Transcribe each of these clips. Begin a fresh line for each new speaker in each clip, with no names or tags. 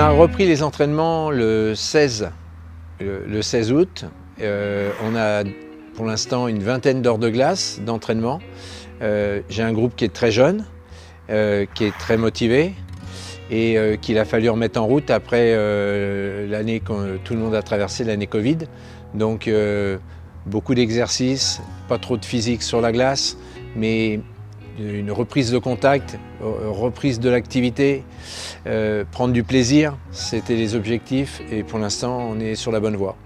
a repris les entraînements le 16 août. On a pour l'instant une vingtaine d'heures de glace d'entraînement. J'ai un groupe qui est très jeune, qui est très motivé et qu'il a fallu remettre en route après l'année que tout le monde a traversé, l'année Covid. Donc beaucoup d'exercices, pas trop de physique sur la glace, mais une reprise de contact, reprise de l'activité, prendre du plaisir, c'était les objectifs et pour l'instant on est sur la bonne voie.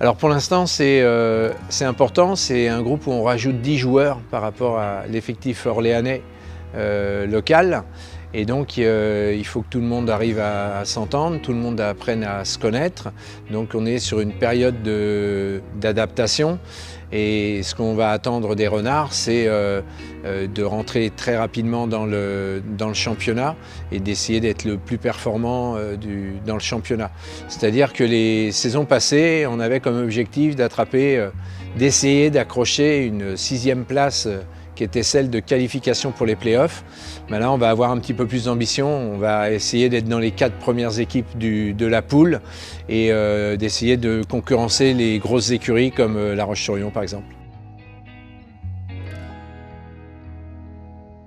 Alors pour l'instant c'est important, c'est un groupe où on rajoute 10 joueurs par rapport à l'effectif orléanais local. Et donc il faut que tout le monde arrive à s'entendre, tout le monde apprenne à se connaître. Donc on est sur une période d'adaptation. Et ce qu'on va attendre des Renards, c'est de rentrer très rapidement dans le championnat et d'essayer d'être le plus performant dans le championnat. C'est-à-dire que les saisons passées, on avait comme objectif d'essayer d'accrocher une 6e place qui était celle de qualification pour les playoffs. Mais là, on va avoir un petit peu plus d'ambition. On va essayer d'être dans les 4 premières équipes de la poule et d'essayer de concurrencer les grosses écuries comme La Roche-sur-Yon, par exemple.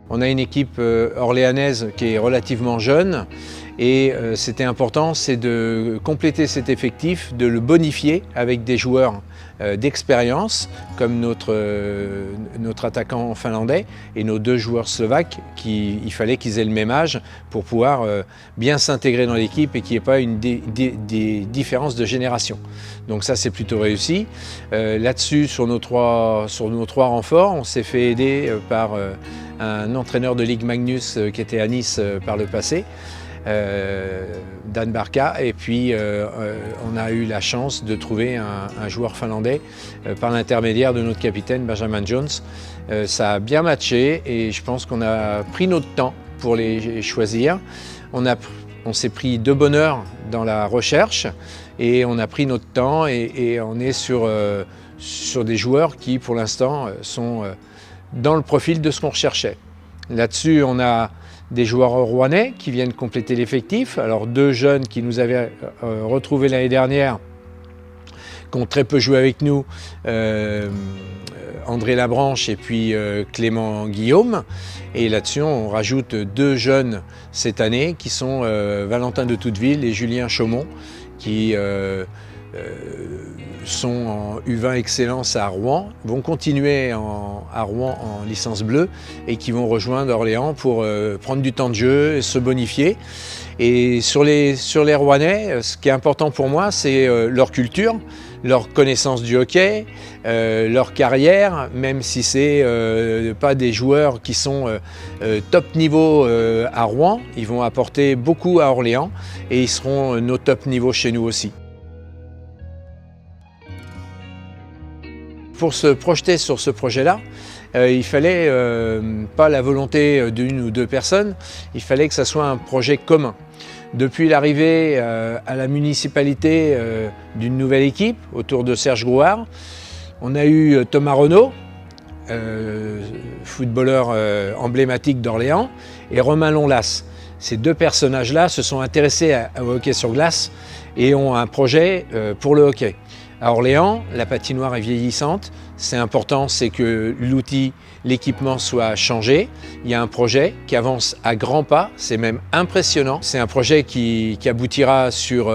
On a une équipe orléanaise qui est relativement jeune et c'était important, c'est de compléter cet effectif, de le bonifier avec des joueurs d'expérience comme notre attaquant finlandais et nos 2 joueurs slovaques il fallait qu'ils aient le même âge pour pouvoir bien s'intégrer dans l'équipe et qu'il n'y ait pas des différences de génération. Donc ça c'est plutôt réussi. Là-dessus sur nos 3 renforts, on s'est fait aider par un entraîneur de Ligue Magnus qui était à Nice par le passé, Dan Barka, et puis on a eu la chance de trouver un joueur finlandais par l'intermédiaire de notre capitaine Benjamin Jones. Ça a bien matché et je pense qu'on a pris notre temps pour les choisir. On s'est pris de bonne heure dans la recherche et on a pris notre temps et on est sur des joueurs qui pour l'instant sont dans le profil de ce qu'on recherchait. Là-dessus, on a des joueurs rouennais qui viennent compléter l'effectif. Alors 2 jeunes qui nous avaient retrouvés l'année dernière, qui ont très peu joué avec nous, André Labranche et puis Clément Guillaume. Et là-dessus, on rajoute 2 jeunes cette année qui sont Valentin de Touteville et Julien Chaumont, qui sont en U20 Excellence à Rouen, vont continuer à Rouen en licence bleue et qui vont rejoindre Orléans pour prendre du temps de jeu et se bonifier. Et sur les Rouennais, ce qui est important pour moi, c'est leur culture, leur connaissance du hockey, leur carrière, même si c'est pas des joueurs qui sont top niveau à Rouen, ils vont apporter beaucoup à Orléans et ils seront nos top niveaux chez nous aussi. Pour se projeter sur ce projet-là, il fallait pas la volonté d'une ou 2 personnes, il fallait que ça soit un projet commun. Depuis l'arrivée à la municipalité d'une nouvelle équipe autour de Serge Grouard, on a eu Thomas Renaud, footballeur emblématique d'Orléans, et Romain Lonlas. Ces 2 personnages-là se sont intéressés au hockey sur glace et ont un projet pour le hockey. À Orléans, la patinoire est vieillissante. C'est important, c'est que l'outil, l'équipement soit changé. Il y a un projet qui avance à grands pas, c'est même impressionnant. C'est un projet qui aboutira sur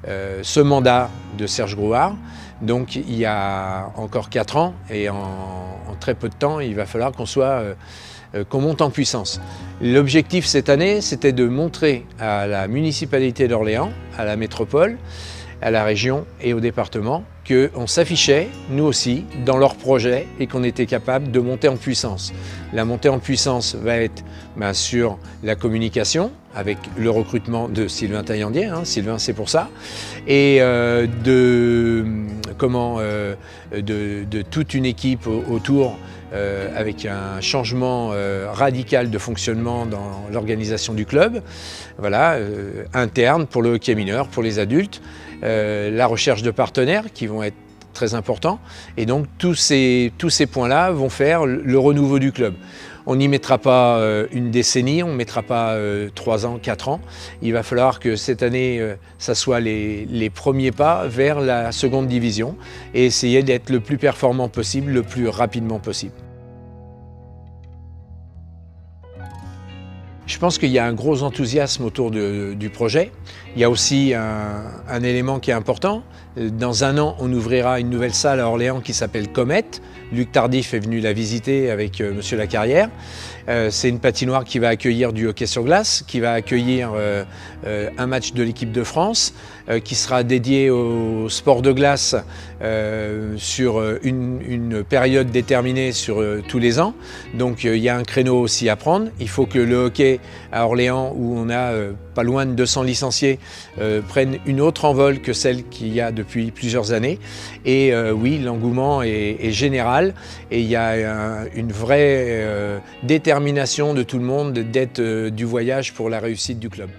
ce mandat de Serge Grouard. Donc il y a encore 4 ans et en très peu de temps, il va falloir qu'on monte en puissance. L'objectif cette année, c'était de montrer à la municipalité d'Orléans, à la métropole, à la région et au département qu'on s'affichait, nous aussi, dans leurs projets et qu'on était capable de monter en puissance. La montée en puissance va être sur la communication, avec le recrutement de Sylvain Taillandier, Sylvain c'est pour ça, et de toute une équipe autour avec un changement radical de fonctionnement dans l'organisation du club, voilà, interne pour le hockey mineur, pour les adultes, la recherche de partenaires qui vont être très important. Et donc tous ces points-là vont faire le renouveau du club. On n'y mettra pas une décennie, on ne mettra pas 3 ans, 4 ans. Il va falloir que cette année, ça soit les premiers pas vers la seconde division et essayer d'être le plus performant possible, le plus rapidement possible. Je pense qu'il y a un gros enthousiasme autour du projet. Il y a aussi un élément qui est important. Dans 1 an, on ouvrira une nouvelle salle à Orléans qui s'appelle Comet. Luc Tardif est venu la visiter avec Monsieur Lacarrière. C'est une patinoire qui va accueillir du hockey sur glace, qui va accueillir un match de l'équipe de France, qui sera dédié au sport de glace sur une période déterminée sur tous les ans. Donc il y a un créneau aussi à prendre. Il faut que le hockey à Orléans, où on a pas loin de 200 licenciés, prenne une autre envol que celle qu'il y a depuis plusieurs années. Et oui, l'engouement est général et il y a une vraie détermination de tout le monde d'être du voyage pour la réussite du club.